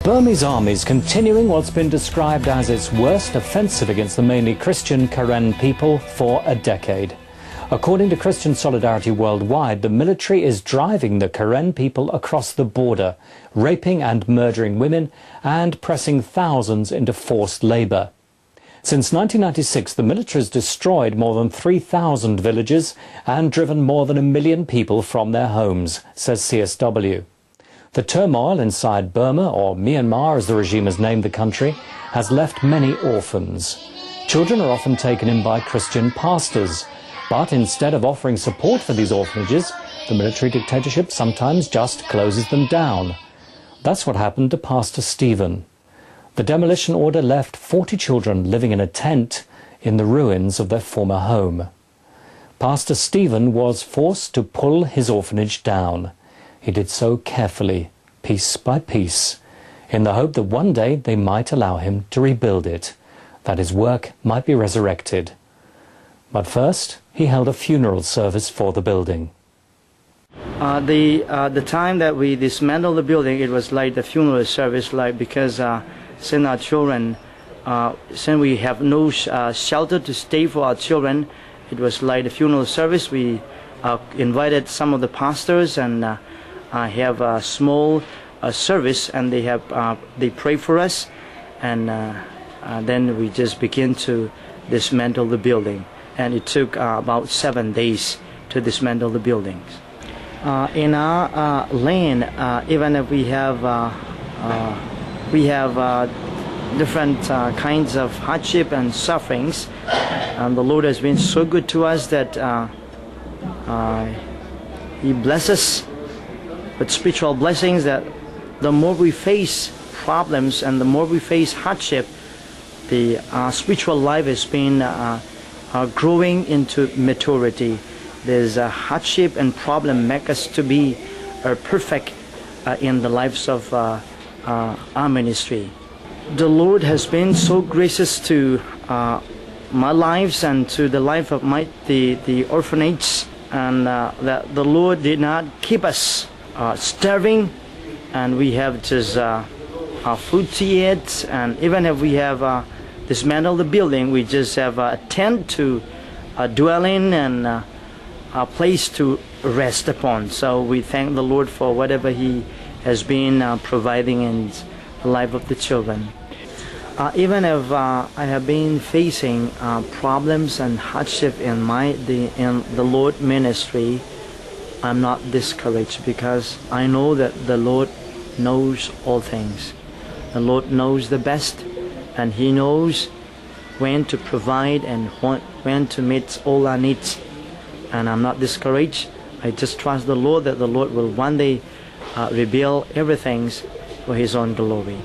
Burmese army is continuing what's been described as its worst offensive against the mainly Christian Karen people for a decade. According to Christian Solidarity Worldwide, the military is driving the Karen people across the border, raping and murdering women and pressing thousands into forced labor. Since 1996, the military has destroyed more than 3,000 villages and driven more than 1 million people from their homes, says CSW. The turmoil inside Burma, or Myanmar as the regime has named the country, has left many orphans. Children are often taken in by Christian pastors, but instead of offering support for these orphanages, the military dictatorship sometimes just closes them down. That's what happened to Pastor Stephen. The demolition order left 40 children living in a tent in the ruins of their former home. Pastor Stephen was forced to pull his orphanage down. He did so carefully, piece by piece, in the hope that one day they might allow him to rebuild it, that his work might be resurrected. But first, he held a funeral service for the building. The time that we dismantled the building, it was like the funeral service, because since our children, since we have no shelter to stay for our children, it was like the funeral service. We invited some of the pastors and have a small service, and they pray for us, and then we just begin to dismantle the building. And it took about 7 days to dismantle the buildings. In our land, even if we have different kinds of hardship and sufferings, the Lord has been so good to us that He blesses with spiritual blessings, that the more we face problems and the more we face hardship, the spiritual life has been growing into maturity. There's a hardship and problem make us to be perfect in the lives of our ministry. The Lord has been so gracious to my lives and to the life of the orphanage, and that the Lord did not keep us starving, and we have just food to eat. And even if we have dismantled the building, we just have a tent to dwell in and a place to rest upon. So we thank the Lord for whatever He has been providing in the life of the children. Even if I have been facing problems and hardship in the Lord ministry, I'm not discouraged, because I know that the Lord knows all things. The Lord knows the best, and He knows when to provide and when to meet all our needs. And I'm not discouraged. I just trust the Lord that the Lord will one day reveal everything for His own glory.